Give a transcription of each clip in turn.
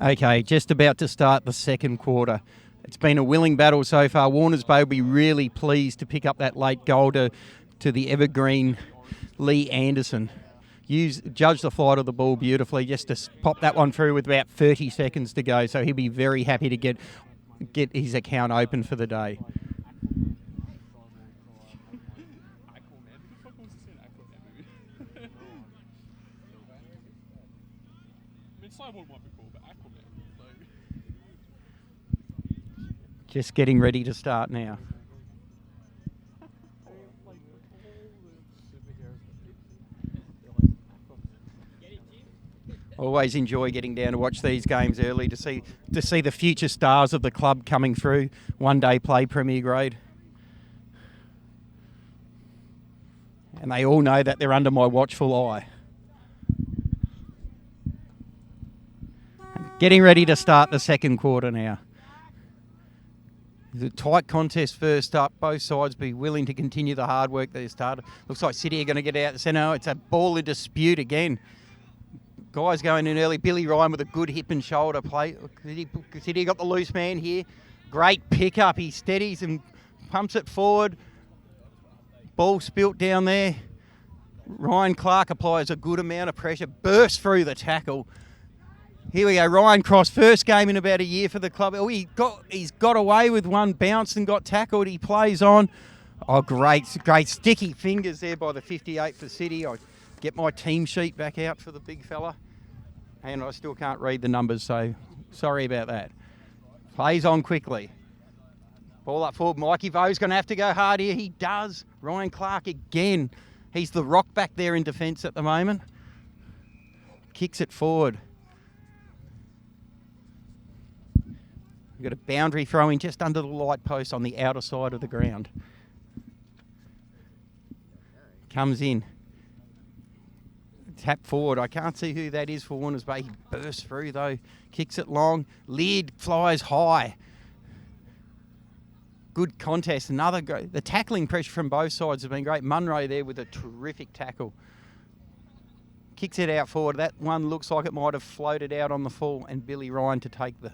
Okay, just about to start the second quarter. It's been a willing battle so far. Warners Bay will be really pleased to pick up that late goal to the evergreen Lee Anderson. Judge the flight of the ball beautifully, just to pop that one through with about 30 seconds to go. So he'll be very happy to get his account open for the day. Just getting ready to start now. Always enjoy getting down to watch these games early to see the future stars of the club coming through. One day play Premier Grade. And they all know that they're under my watchful eye. Getting ready to start the second quarter now. The tight contest first up. Both sides be willing to continue the hard work they started. Looks like City are going to get out the centre. It's a ball in dispute again. Guys going in early. Billy Ryan with a good hip and shoulder play. City got the loose man here. Great pick up. He steadies and pumps it forward. Ball spilt down there. Ryan Clark applies a good amount of pressure. Bursts through the tackle. Here we go, Ryan Cross, first game in about a year for the club. Oh, he's got away with one, bounced and got tackled. He plays on. Oh, great sticky fingers there by the 58 for City. I get my team sheet back out for the big fella. And I still can't read the numbers, so sorry about that. Plays on quickly. Ball up forward. Mikey Vo's going to have to go hard here. He does. Ryan Clark again. He's the rock back there in defence at the moment. Kicks it forward. We've got a boundary throwing just under the light post on the outer side of the ground. Comes in. Tap forward. I can't see who that is for Warners Bay. He bursts through though. Kicks it long. Lid flies high. Good contest. Another go. The tackling pressure from both sides has been great. Munro there with a terrific tackle. Kicks it out forward. That one looks like it might have floated out on the full, and Billy Ryan to take the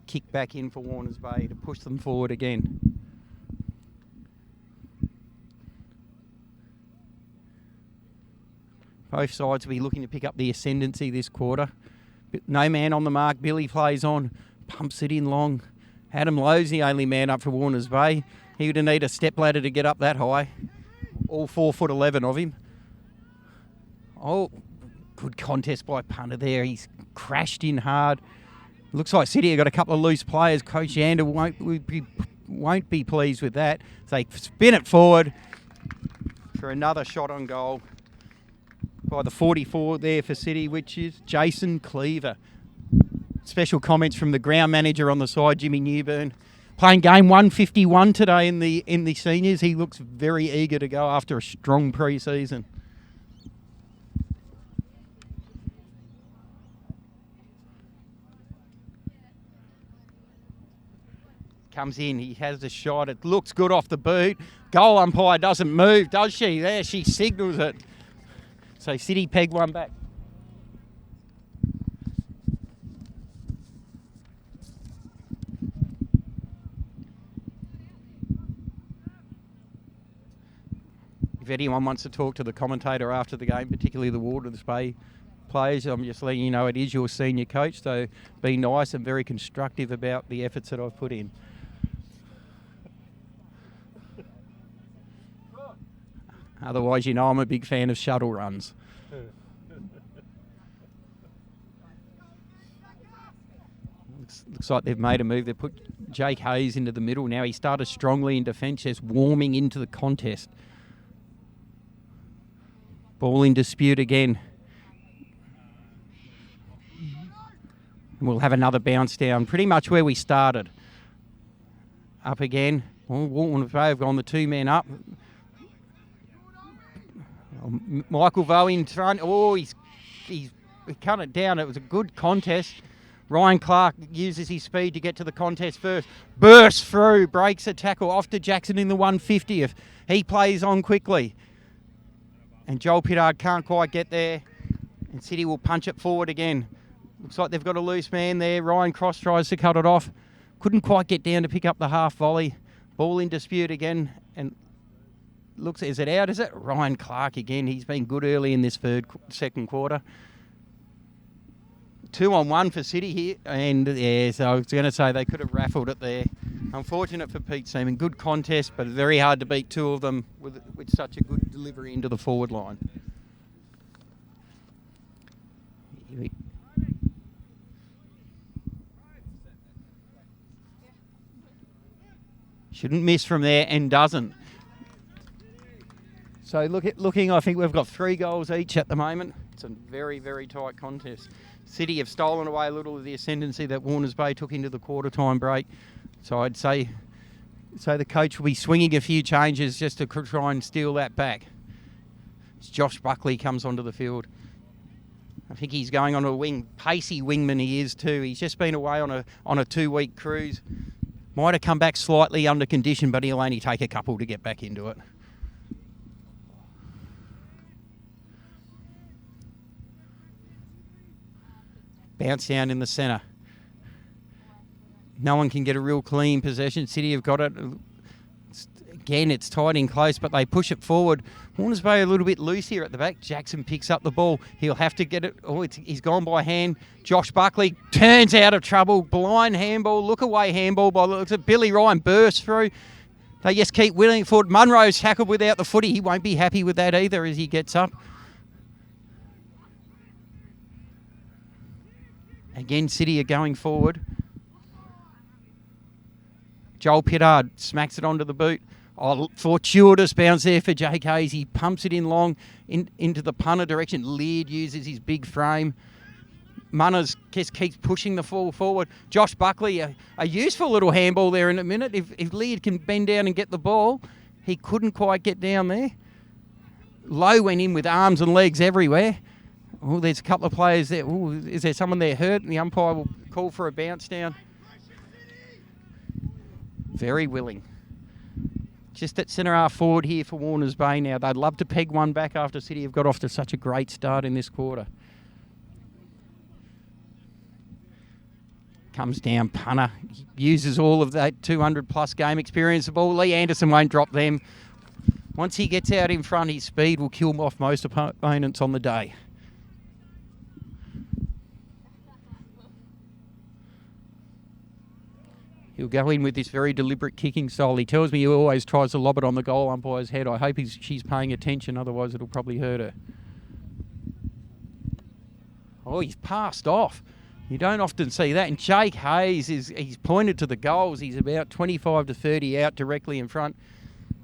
kick back in for Warners Bay to push them forward again. Both sides will be looking to pick up the ascendancy this quarter. No man on the mark. Billy plays on, pumps it in long. Adam Lowe's the only man up for Warners Bay. He would need a step ladder to get up that high. All 4'11" of him. Oh, good contest by punter there. He's crashed in hard. Looks like City have got a couple of loose players. Coach Yander won't be pleased with that. So they spin it forward for another shot on goal by the 44 there for City, which is Jason Cleaver. Special comments from the ground manager on the side, Jimmy Newburn. Playing game 151 today in the seniors. He looks very eager to go after a strong pre-season. Comes in, he has a shot, it looks good off the boot. Goal umpire doesn't move, does she? There, she signals it. So City peg one back. If anyone wants to talk to the commentator after the game, particularly the Warners Bay players, I'm just letting you know it is your senior coach, so be nice and very constructive about the efforts that I've put in. Otherwise, you know I'm a big fan of shuttle runs. Looks like they've made a move. They've put Jake Hayes into the middle now. He started strongly in defence, just warming into the contest. Ball in dispute again. And we'll have another bounce down, pretty much where we started. Up again. Warners Bay have gone the two men up. Michael Vo in front. Oh, he's cut it down. It was a good contest. Ryan Clark uses his speed to get to the contest first. Bursts through, breaks a tackle off to Jackson in the 150th. He plays on quickly. And Joel Pittard can't quite get there. And City will punch it forward again. Looks like they've got a loose man there. Ryan Cross tries to cut it off. Couldn't quite get down to pick up the half volley. Ball in dispute again. And looks, is it out? Is it? Ryan Clark again. He's been good early in this second quarter. 2-on-1 for City here. And yeah, so I was going to say they could have raffled it there. Unfortunate for Pete Seaman. Good contest, but very hard to beat two of them with such a good delivery into the forward line. Shouldn't miss from there and doesn't. So looking, I think we've got 3 goals each at the moment. It's a very, very tight contest. City have stolen away a little of the ascendancy that Warners Bay took into the quarter time break. So I'd say the coach will be swinging a few changes just to try and steal that back. As Josh Buckley comes onto the field. I think he's going on a wing, pacey wingman he is too. He's just been away on a 2-week cruise. Might have come back slightly under condition, but he'll only take a couple to get back into it. Bounce down in the centre. No one can get a real clean possession. City have got it. Again, it's tight in close, but they push it forward. Warners Bay a little bit loose here at the back. Jackson picks up the ball. He'll have to get it. Oh, he's gone by hand. Josh Buckley turns out of trouble. Blind handball, look away handball by the looks of Billy Ryan bursts through. They just keep willing forward. Munro's tackled without the footy. He won't be happy with that either as he gets up. Again, City are going forward. Joel Pittard smacks it onto the boot. Oh, fortuitous bounce there for Jake Hayes. He pumps it in long into the punter direction. Leard uses his big frame. Munners just keeps pushing the ball forward. Josh Buckley, a useful little handball there in a minute. If Leard can bend down and get the ball, he couldn't quite get down there. Lowe went in with arms and legs everywhere. Oh, there's a couple of players there. Oh, is there someone there hurt? The umpire will call for a bounce down. Very willing. Just at centre half forward here for Warners Bay now. They'd love to peg one back after City have got off to such a great start in this quarter. Comes down, punter. He uses all of that 200-plus game experience. The ball, Lee Anderson won't drop them. Once he gets out in front, his speed will kill off most opponents on the day. He'll go in with this very deliberate kicking style. He tells me he always tries to lob it on the goal umpire's head. I hope she's paying attention, otherwise it'll probably hurt her. Oh, he's passed off. You don't often see that. And Jake Hayes, he's pointed to the goals. He's about 25 to 30 out directly in front.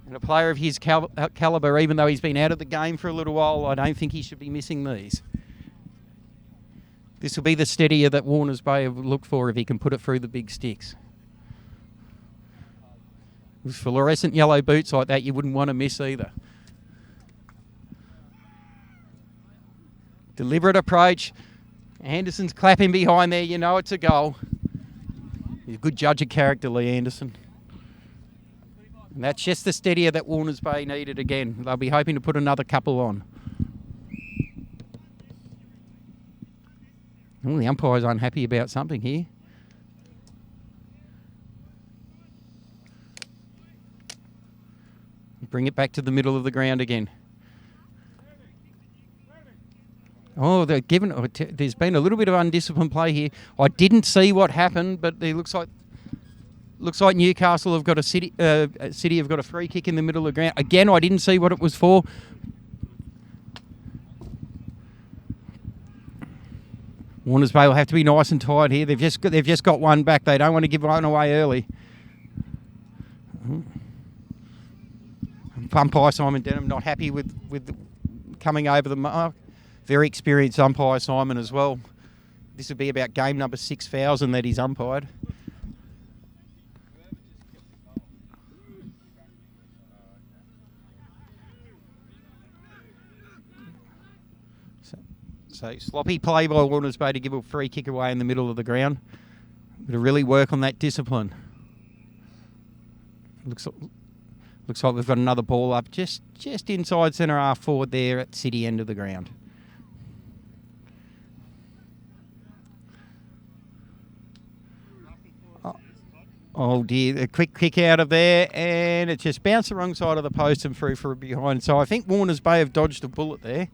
And a player of his calibre, even though he's been out of the game for a little while, I don't think he should be missing these. This will be the steadier that Warners Bay will look for if he can put it through the big sticks. With fluorescent yellow boots like that, you wouldn't want to miss either. Deliberate approach. Anderson's clapping behind there. You know it's a goal. He's a good judge of character, Lee Anderson. And that's just the steadier that Warners Bay needed again. They'll be hoping to put another couple on. Oh, the umpire's unhappy about something here. Bring it back to the middle of the ground again. Oh, they're given. There's been a little bit of undisciplined play here. I didn't see what happened, but it looks like Newcastle have got City have got a free kick in the middle of the ground. Again, I didn't see what it was for. Warners Bay will have to be nice and tight here. They've just got one back. They don't want to give one away early. Umpire Simon Denham not happy with coming over the mark. Very experienced umpire Simon as well. This would be about game number 6,000 that he's umpired. So sloppy play by Warners Bay to give a free kick away in the middle of the ground. To really work on that discipline. Looks like we've got another ball up just inside centre half forward there at City end of the ground. Oh dear, a quick kick out of there, and it just bounced the wrong side of the post and through for a behind. So I think Warners Bay have dodged a bullet there.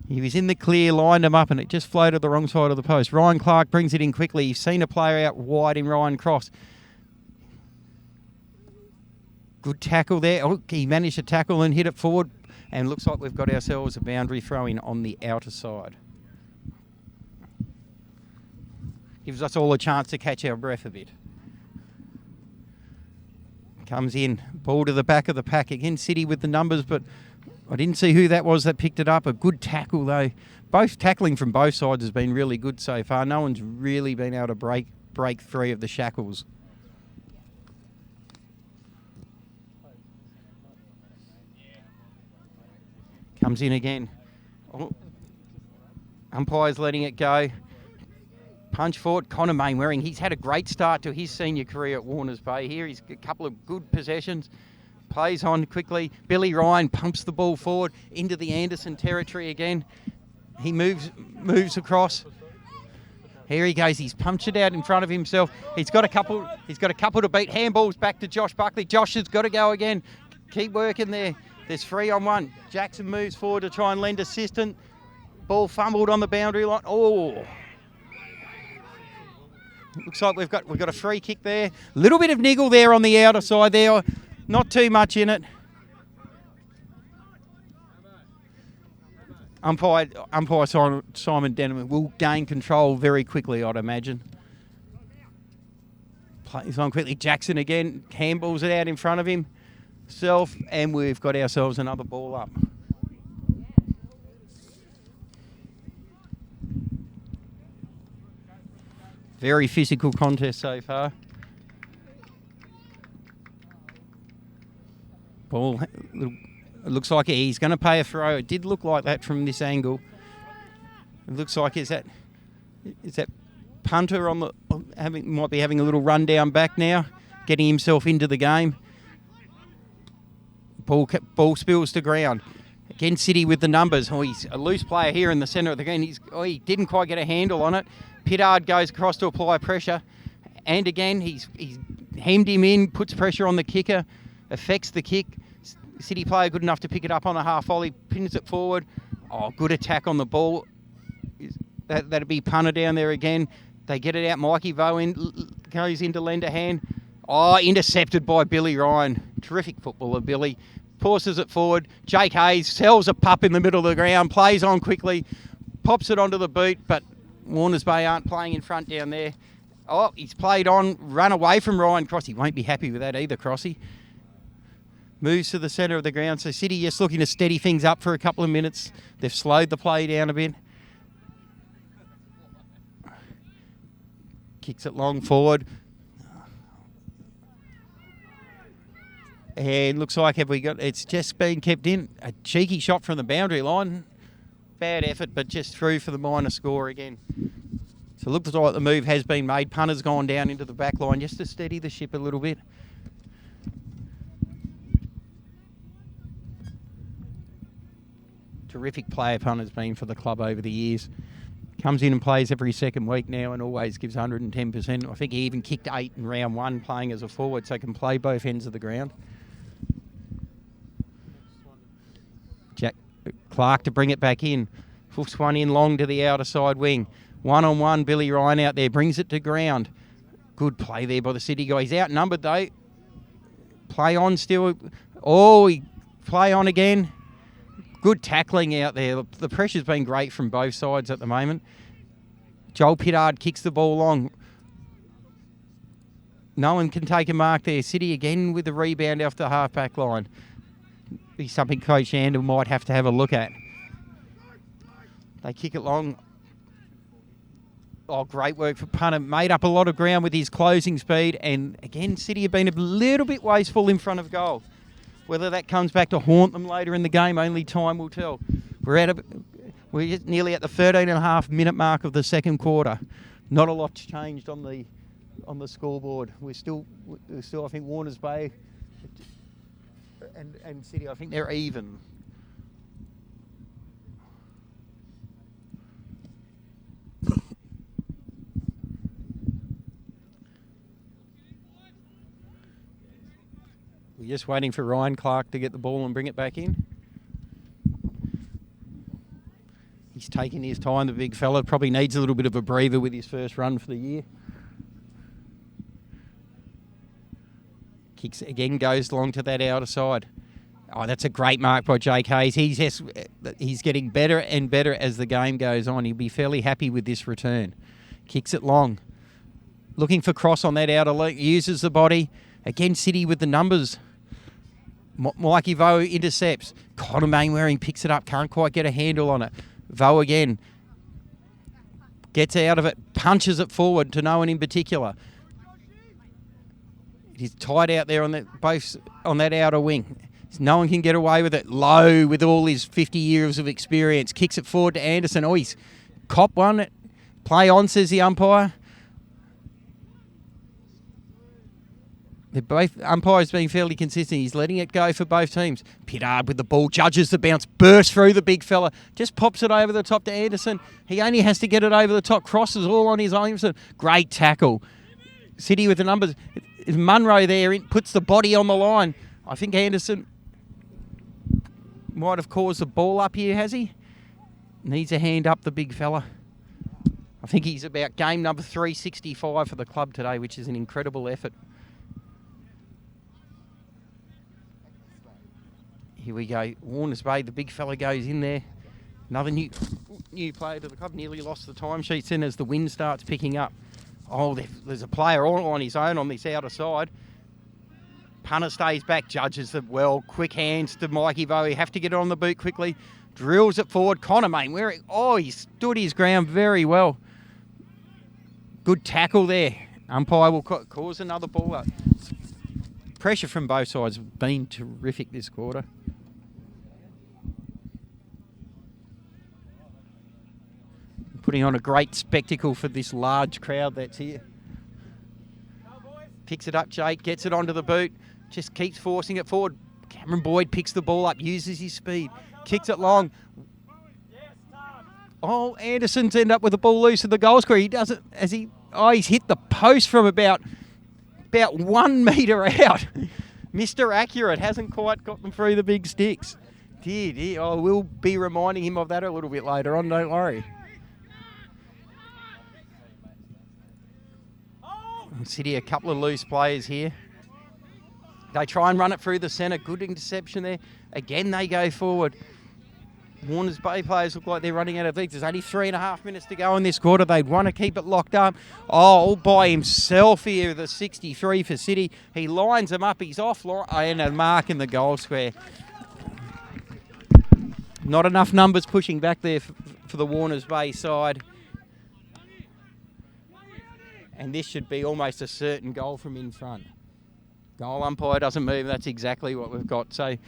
He was in the clear, lined him up, and it just floated the wrong side of the post. Ryan Clark brings it in quickly. He's seen a player out wide in Ryan Cross. Good tackle there. Oh, he managed to tackle and hit it forward, and looks like we've got ourselves a boundary throw-in on the outer side. Gives us all a chance to catch our breath a bit. Comes in, ball to the back of the pack. Again, City with the numbers, but I didn't see who that was that picked it up. A good tackle, though. Both tackling from both sides has been really good so far. No one's really been able to break free of the shackles. Comes in again. Oh. Umpire's letting it go. Punch forward, Connor Mainwaring. He's had a great start to his senior career at Warners Bay here. He's got a couple of good possessions. Plays on quickly. Billy Ryan pumps the ball forward into the Anderson territory again. He moves across. Here he goes. He's punched it out in front of himself. He's got a couple to beat. Handballs back to Josh Buckley. Josh has got to go again. Keep working there. There's 3-on-1. Jackson moves forward to try and lend assistance. Ball fumbled on the boundary line. Oh. Looks like we've got a free kick there. A little bit of niggle there on the outer side there. Not too much in it. Umpire Simon Denham will gain control very quickly, I'd imagine. Plays on quickly. Jackson again. Handballs it out in front of him. And we've got ourselves another ball up. Very physical contest so far. Ball, it looks like he's going to pay a throw. It did look like that from this angle. It looks like is that punter on the might be having a little run down back now, getting himself into the game. Ball spills to ground. Again, City with the numbers. Oh, he's a loose player here in the centre of the game. He didn't quite get a handle on it. Pittard goes across to apply pressure. And again, he's hemmed him in, puts pressure on the kicker, affects the kick. City player good enough to pick it up on a half volley, pins it forward. Oh, good attack on the ball. That'd be punter down there again. They get it out. Mikey Vowen goes into lend a hand. Oh, intercepted by Billy Ryan. Terrific footballer, Billy. Forces it forward. Jake Hayes sells a pup in the middle of the ground, plays on quickly, pops it onto the boot, but Warners Bay aren't playing in front down there. Oh, he's played on, run away from Ryan Cross. He won't be happy with that either, Crossy. Moves to the centre of the ground. So City just looking to steady things up for a couple of minutes. They've slowed the play down a bit. Kicks it long forward. And looks like it's just been kept in. A cheeky shot from the boundary line. Bad effort, but just through for the minor score again. So it looks like the move has been made. Punter's gone down into the back line just to steady the ship a little bit. Terrific player Punter's been for the club over the years. Comes in and plays every second week now and always gives 110%. I think he even kicked 8 in round 1 playing as a forward, so can play both ends of the ground. Jack Clark to bring it back in. Hoofs one in long to the outer side wing. 1-on-1, Billy Ryan out there, brings it to ground. Good play there by the City guy. He's outnumbered though. Play on still. Oh, he play on again. Good tackling out there. The pressure's been great from both sides at the moment. Joel Pittard kicks the ball long. No one can take a mark there. City again with the rebound off the half-back line. Be something Coach Andel might have to have a look at. They kick it long. Oh, great work for punter. Made up a lot of ground with his closing speed. And again, City have been a little bit wasteful in front of goal. Whether that comes back to haunt them later in the game, only time will tell. We're nearly at the 13.5-minute mark of the second quarter. Not a lot's changed on the scoreboard. We're still I think Warners Bay and City, I think they're even. We're just waiting for Ryan Clark to get the ball and bring it back in. He's taking his time, the big fella. Probably needs a little bit of a breather with his first run for the year. Kicks again, goes along to that outer side. Oh, that's a great mark by Jake Hayes. He's getting better and better as the game goes on. He'll be fairly happy with this return. Kicks it long. Looking for cross on that outer leg. Uses the body. Again, City with the numbers. Mikey Vo intercepts. Connor Mainwaring picks it up. Can't quite get a handle on it. Vo again. Gets out of it. Punches it forward to no one in particular. He's tied out there on that outer wing. No one can get away with it. Low with all his 50 years of experience. Kicks it forward to Anderson. Oh, he's cop one. Play on, says the umpire. Umpire's being fairly consistent. He's letting it go for both teams. Pittard with the ball. Judges the bounce. Bursts through the big fella. Just pops it over the top to Anderson. He only has to get it over the top. Crosses all on his own. Great tackle. City with the numbers. Munro there puts the body on the line. I think Anderson might have caused the ball up here, has he? Needs a hand up, the big fella. I think he's about game number 365 for the club today, which is an incredible effort. Here we go. Warners Bay, the big fella goes in there. Another new player to the club. Nearly lost the timesheets then as the wind starts picking up. Oh, there's a player all on his own on this outer side. Punter stays back, judges it well. Quick hands to Mikey Vo. He have to get it on the boot quickly. Drills it forward. Connor Mainwaring. Oh, he stood his ground very well. Good tackle there. Umpire will cause another ball up. Pressure from both sides has been terrific this quarter. Putting on a great spectacle for this large crowd that's here. Picks it up, Jake, gets it onto the boot, just keeps forcing it forward. Cameron Boyd picks the ball up, uses his speed, kicks it long. Oh, Anderson's end up with the ball loose in the goal square. He doesn't, he's hit the post from about 1 metre out. Mr. Accurate hasn't quite got them through the big sticks. Dear. I will be reminding him of that a little bit later on, don't worry. City, a couple of loose players here. They try and run it through the centre. Good interception there. Again, they go forward. Warners Bay players look like they're running out of legs. There's only 3.5 minutes to go in this quarter. They'd want to keep it locked up. Oh, all by himself here, the 63 for City. He lines them up. He's offline and a mark in the goal square. Not enough numbers pushing back there for the Warners Bay side. And this should be almost a certain goal from in front. Goal umpire doesn't move. That's exactly what we've got. So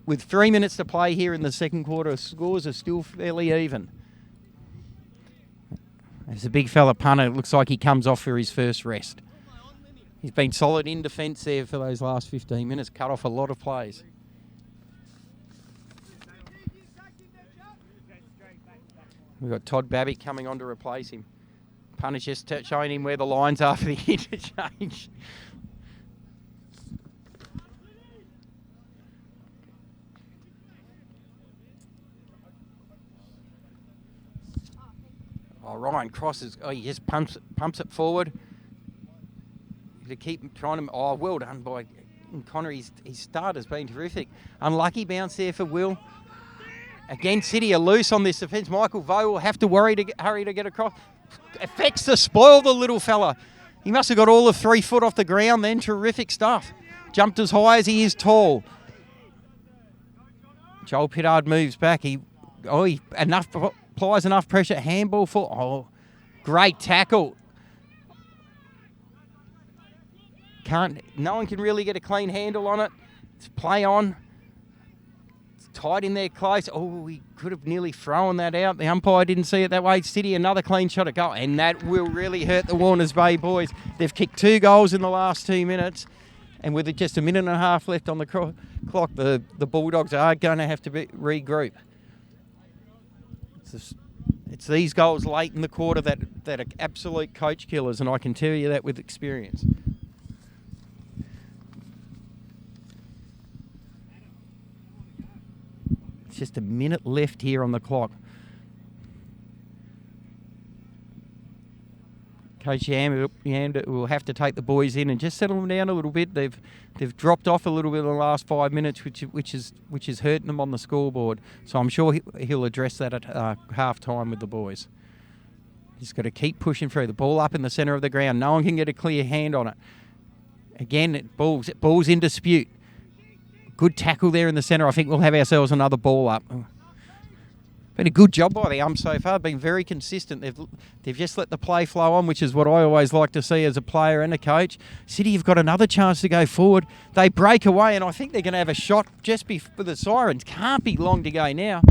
with 3 minutes to play here in the second quarter, scores are still fairly even. There's a big fella punter. It looks like he comes off for his first rest. He's been solid in defence there for those last 15 minutes. Cut off a lot of plays. We've got Todd Babbitt coming on to replace him. Punter's just showing him where the lines are for the interchange. Oh, Ryan crosses. Oh, he just pumps it forward. To keep trying to... Oh, well done by Connor. His start has been terrific. Unlucky bounce there for Will. Again, City are loose on this defence. Michael Vo will have to hurry to get across. Affects to spoil the little fella. He must have got all of 3 foot off the ground then. Terrific stuff. Jumped as high as he is tall. Joel Pittard moves back. He applies enough pressure. Handball for... Oh, great tackle. No one can really get a clean handle on it. It's play on. Tight in there close. Oh, he could have nearly thrown that out. The umpire didn't see it that way. City, another clean shot at goal. And that will really hurt the Warners Bay boys. They've kicked 2 goals in the last 2 minutes. And with just a minute and a half left on the clock, the Bulldogs are going to have to regroup. It's these goals late in the quarter that are absolute coach killers. And I can tell you that with experience. just a minute left here on the clock. Coach Yam will have to take the boys in and just settle them down a little bit. They've dropped off a little bit in the last 5 minutes, which is hurting them on the scoreboard. So I'm sure he'll address that at half time with the boys. He's got to keep pushing through. The ball up in the centre of the ground. No one can get a clear hand on it. Again, ball's in dispute. Good tackle there in the centre. I think we'll have ourselves another ball up. Been a good job by the ump so far. Been very consistent. They've just let the play flow on, which is what I always like to see as a player and a coach. City have got another chance to go forward. They break away, and I think they're going to have a shot just before the sirens. Can't be long to go now.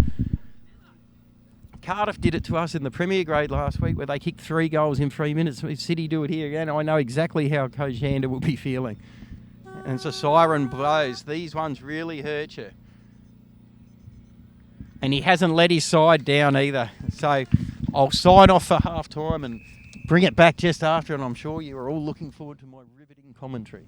Cardiff did it to us in the Premier Grade last week, where they kicked 3 goals in 3 minutes. If City do it here again, I know exactly how Coach Hander will be feeling. And it's a siren blows. These ones really hurt you. And he hasn't let his side down either. So I'll sign off for half time and bring it back just after, and I'm sure you are all looking forward to my riveting commentary.